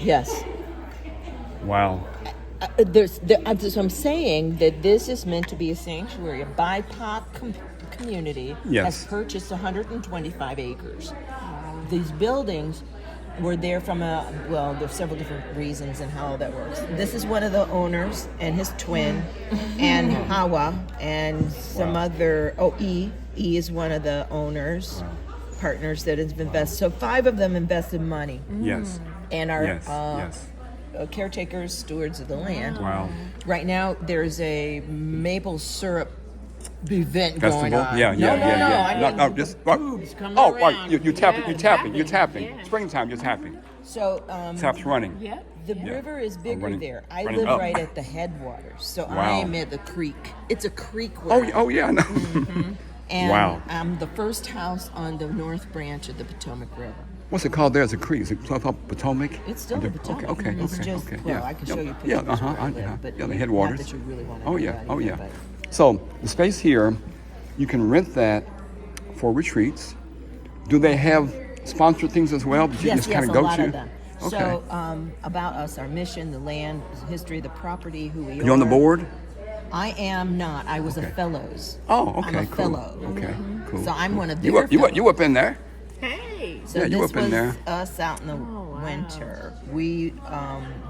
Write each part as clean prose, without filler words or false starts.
Yes. Wow. So I'm saying that this is meant to be a sanctuary. A BIPOC community Yes. has purchased 125 acres. These buildings were there from there's several different reasons and how that works. This is one of the owners and his twin, and Hawa, and some other, E is one of the owners, partners that has invested. So 5 of them invested money. Yes. And are Yes. caretakers, stewards of the land. Wow. Right now, there's a maple syrup event Festival? going on. Yeah. I mean, Just boobs coming right. around. You're tapping. You're tapping. tapping. Yeah. Springtime. You're tapping. So Taps running. Yep. the river is bigger running- there. I running live up. right at the headwaters, so Wow. I am at the creek. It's a creek. Oh yeah. No. And Wow. I'm the first house on the north branch of the Potomac River. What's it called there? Is it creek? Is it called Potomac? It's still the Potomac. Okay. It's just, well, I can show you pictures where I live, but the not headwaters. that you really want to Oh know yeah. about Oh it, yeah. but- So the space here, you can rent that for retreats. Do they have sponsored things as well that you Yes, just kind a of go lot to? of them. Okay. So about us, our mission, the land, history, the property, who we are. You on the board? I am not. I was a Okay. fellows. Oh, okay, I'm a cool. fellow. Okay, cool. So I'm cool. one of you their you up in there? Hey. So Yeah, you this up in was there. us out in the wow. winter. We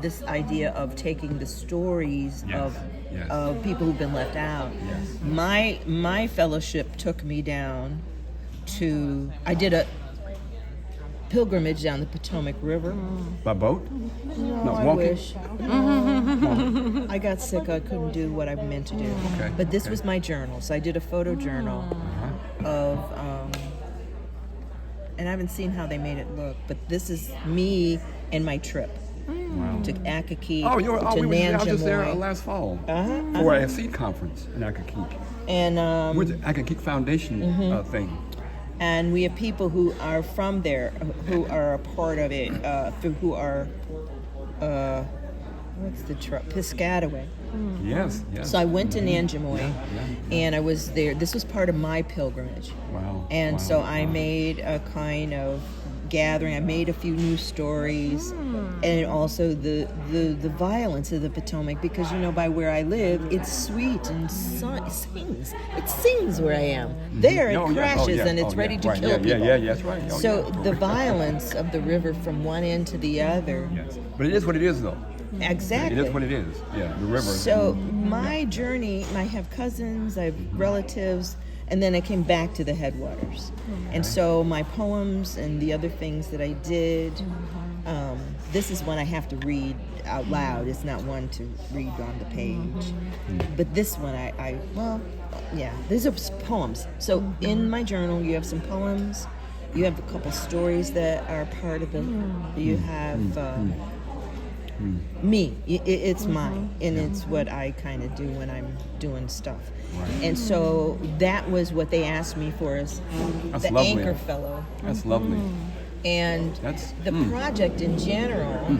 this idea of taking the stories Yes, yes. of people who've been left out. Yes. My fellowship took me down to. I did a pilgrimage down the Potomac River. By boat? No, I walking? wish. I got sick. I couldn't do what I meant to do. Okay, But this okay. was my journal. So I did a photo journal of, and I haven't seen how they made it look, but this is me and my trip Wow. to Akakeek, Oh, to we were I was just there Nanjamoy. last fall Uh-huh, for a seed conference in Akakeek. And With the Akakeek Foundation thing. and we have people who are from there, who are a part of it, who are, what's the truck? Piscataway. Yes, yes. So I went to Nanjamoy, yeah. and I was there. This was part of my pilgrimage. Wow. And wow, so I wow. made a kind of gathering. I made a few new stories, and also the violence of the Potomac, because by where I live, it's sweet and it sings. It sings where I am. There it Oh, yeah. crashes Oh, yeah. and it's Oh, ready yeah. to Right. kill Yeah, people. yeah, that's right. Oh, So yeah. the violence of the river from one end to the other. Yes. But it is what it is, though. Exactly. It is what it is. Yeah, the river. So my journey, I have cousins, I have relatives, and then I came back to the headwaters. And so my poems and the other things that I did, this is one I have to read out loud. It's not one to read on the page. But this one these are poems. So in my journal, you have some poems, you have a couple stories that are part of it, you have me. It's mine, and it's what I kind of do when I'm doing stuff. And so that was what they asked me for, as That's the lovely. anchor fellow. That's lovely. And That's- the project in general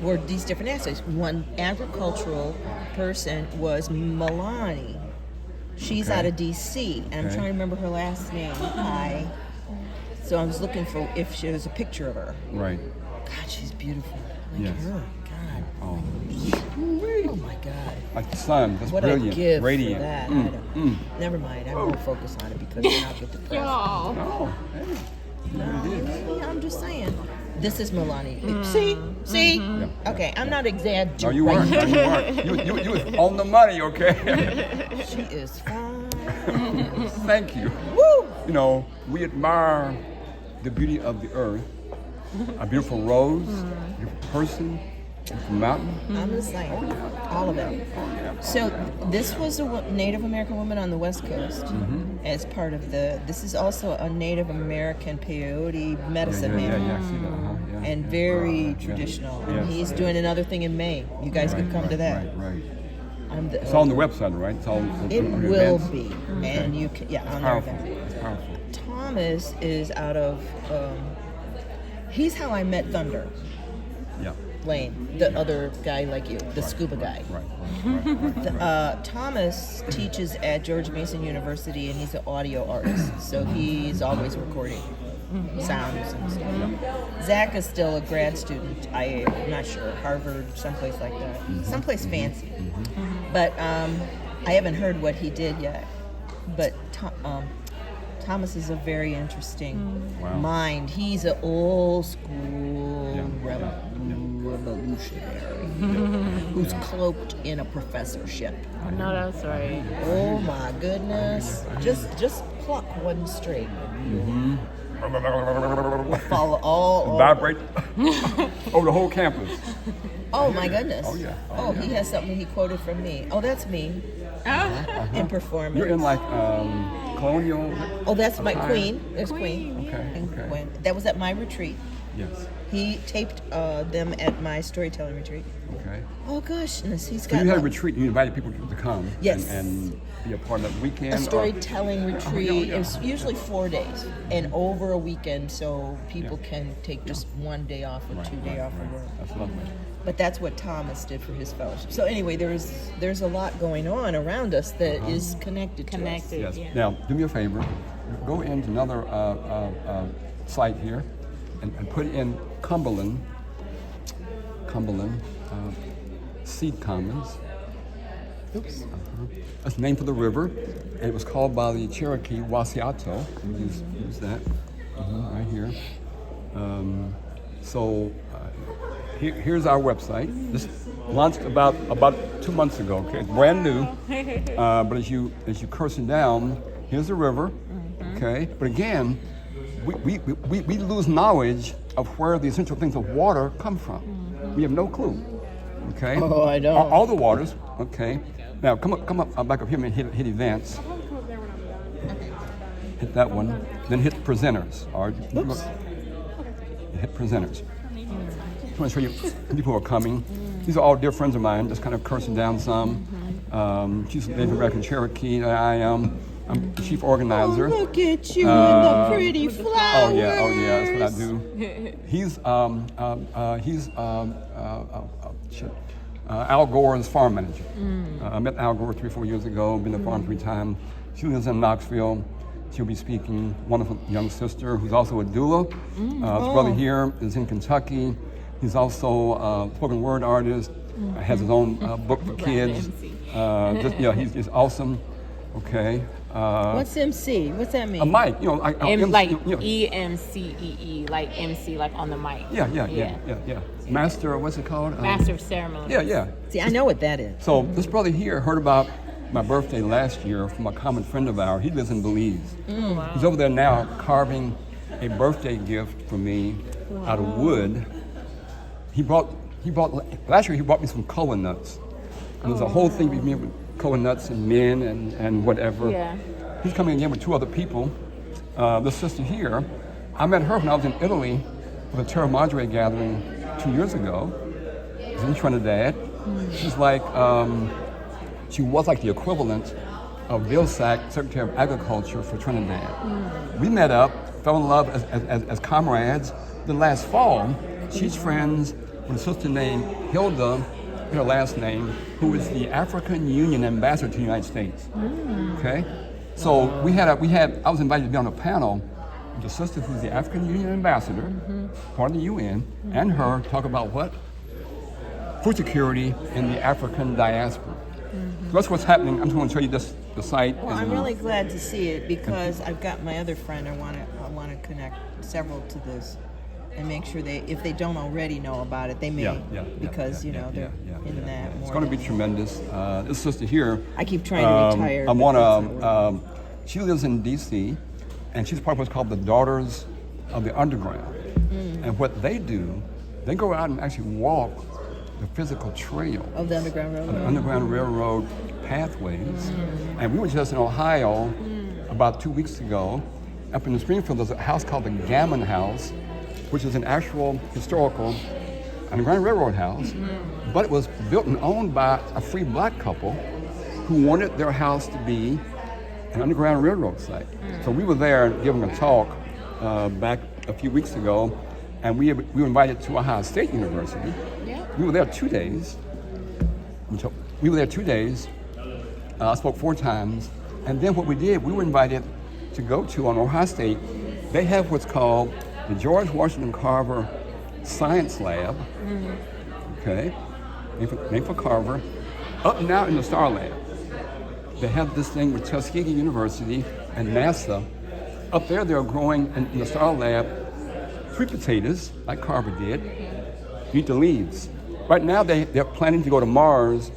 were these different aspects. One agricultural person was Milani. She's Okay. out of D.C., and I'm Okay. trying to remember her last name. So I was looking for if she was a picture of her. Right. God, she's beautiful. Like Yes. her. God. Oh. Oh my God. Like the sun. That's What brilliant. I give Radiant. for that. I don't, never mind. I won't focus on it because then I'll get depressed. Y'all. Oh, hey. Yeah, I'm just saying. This is Milani. See? Yeah. Okay, I'm not exaggerating. No, you weren't. No, you weren't. You was on the money, okay? She is fine. Thank you. Woo! We admire the beauty of the earth. A beautiful rose, a beautiful person, a beautiful mountain. I'm just saying. All of it. So this was a Native American woman on the West Coast as part of this is also a Native American peyote medicine man. Yeah, I see that. Yeah, And yeah. very traditional. And Yes. he's doing another thing in May. You guys could come to that. Right. I'm the- It's on the website, right? It's all. It on your will events? be. And you can, on Powerful. their event. It's powerful. Thomas is out of, he's how I met Thunder Yeah. Lane, the other guy like you, the scuba guy. Right. Thomas teaches at George Mason University, and he's an audio artist, so he's always recording. sounds and stuff. Zach is still a grad student. I'm not sure, Harvard, someplace like that, someplace fancy. But I haven't heard what he did yet. But Thomas is a very interesting mind. He's an old school revolutionary who's cloaked in a professorship. I know that's right. Oh my goodness! Just pluck one string. Follow all. Vibrate over the whole campus. Oh my goodness! Oh, yeah. Oh, he has something he quoted from me. Oh, that's me. In performance. You're in like colonial. Oh, that's my attire? queen. There's Queen. Okay. And Okay. Gwen. That was at my retreat. Yes. He taped them at my storytelling retreat. Okay. Oh goodness, he's So got you had a like retreat. You invited people to come. Yes. And be a part of that weekend. a or- storytelling retreat. yeah. It was usually 4 days and over a weekend, so people can take just 1 day off or 2 day off of work. That's lovely. But that's what Thomas did for his fellowship. So anyway, there's a lot going on around us that is connected to us. Connected. Yes. Yeah. Now, do me a favor. Go into another site here and put in Cumberland Seed Commons. Oops. That's the name for the river, and it was called by the Cherokee Wasiato. Use that right here. Here's our website. This launched about 2 months ago. Okay, it's brand new. But as you cursing down, here's the river. Okay, but again, we lose knowledge of where the essential things of water come from. We have no clue. Okay. Oh, I know. All the waters. Okay. Now come up back up here and hit events. Hit that one. Then hit presenters. All right. Oops. Hit presenters. I want to show you people who are coming. These are all dear friends of mine, just kind of cursing down some. She's Native American Cherokee. I'm the chief organizer. Oh, look at you in the pretty flowers. Oh yeah, that's what I do. He's Al Gore's farm manager. I met Al Gore 3-4 years ago, been to farm 3 times. She lives in Knoxville. She'll be speaking. Wonderful young sister who's also a doula. His brother here is in Kentucky. He's also a spoken word artist. Has his own book for kids. He's awesome. Okay. What's MC? What's that mean? A mic, EMCEE, like MC, like on the mic. Yeah. Master, what's it called? Master of ceremony. Yeah. See, I know what that is. So this brother here heard about my birthday last year from a common friend of ours. He lives in Belize. Wow. He's over there now carving a birthday gift for me out of wood. Last year he brought me some koa nuts. And there's a whole thing with me with koa nuts and men and whatever. Yeah. He's coming again with 2 other people. This sister here, I met her when I was in Italy for the Terra Madre gathering 2 years ago. I was in Trinidad. She's like, she was like the equivalent of Vilsack, Secretary of Agriculture for Trinidad. We met up, fell in love as comrades. Then last fall, she's friends with a sister named Hilda, her last name, who is the African Union ambassador to the United States. Okay, so I was invited to be on a panel with the sister who's the African Union ambassador, part of the UN, and her talk about what? Food security in the African diaspora. So that's what's happening. I'm just going to show you the site. Well, I'm really glad to see it because I've got my other friend. I want to connect several to this and make sure if they don't already know about it, they may they're in that more. It's going to be tremendous. This sister here. I keep trying to retire. She lives in D.C. and she's part of what's called the Daughters of the Underground. And what they do, they go out and actually walk the physical trail of the Underground Railroad. The Underground Railroad pathways. And we were just in Ohio about 2 weeks ago. Up in Springfield, there's a house called the Gammon House, which is an actual historical Underground Railroad house. But it was built and owned by a free black couple who wanted their house to be an Underground Railroad site. So we were there giving a talk back a few weeks ago, and we were invited to Ohio State University. We were there 2 days. I spoke 4 times. And then what we did, we were invited to go to on Ohio State they have what's called the George Washington Carver Science Lab, okay, named for Carver, up now in the Star Lab. They have this thing with Tuskegee University and NASA. Up there, they're growing in the Star Lab sweet potatoes, like Carver did, eat the leaves. Right now, they're planning to go to Mars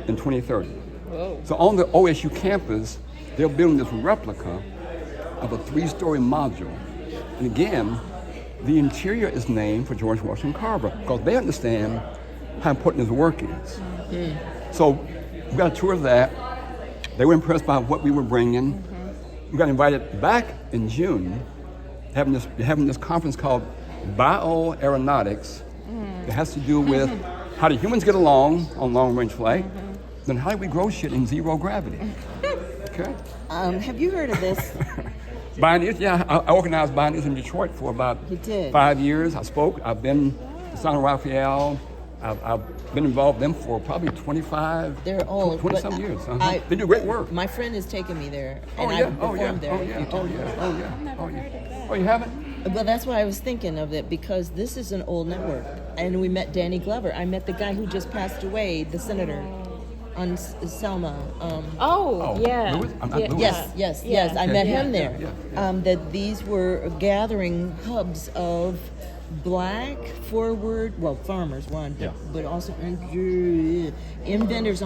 in 2030. Whoa. So on the OSU campus, they're building this replica of a 3-story module. And again, the interior is named for George Washington Carver because they understand how important his work is. So we got a tour of that. They were impressed by what we were bringing. We got invited back in June, having this conference called Bioaeronautics. It has to do with how do humans get along on long-range flight, then how do we grow shit in zero gravity? Okay. Have you heard of this? Bioneers, yeah, I organized Bioneers in Detroit for about You did. 5 years. I spoke. I've been to San Rafael. I've been involved in them for probably 25, They're old. 20 but some years. I- They do great work. My friend has taken me there, and Oh I've yeah, performed there. a few times. oh yeah. Oh, you haven't? Well, that's why I was thinking of it, because this is an old network. And we met Danny Glover. I met the guy who just passed away, the senator, on Selma. Oh, yeah. Lewis? I'm not Yeah. Lewis. Yes. I met him there. Yeah. That these were gathering hubs of black forward, well, farmers, one, Yeah. but also inventors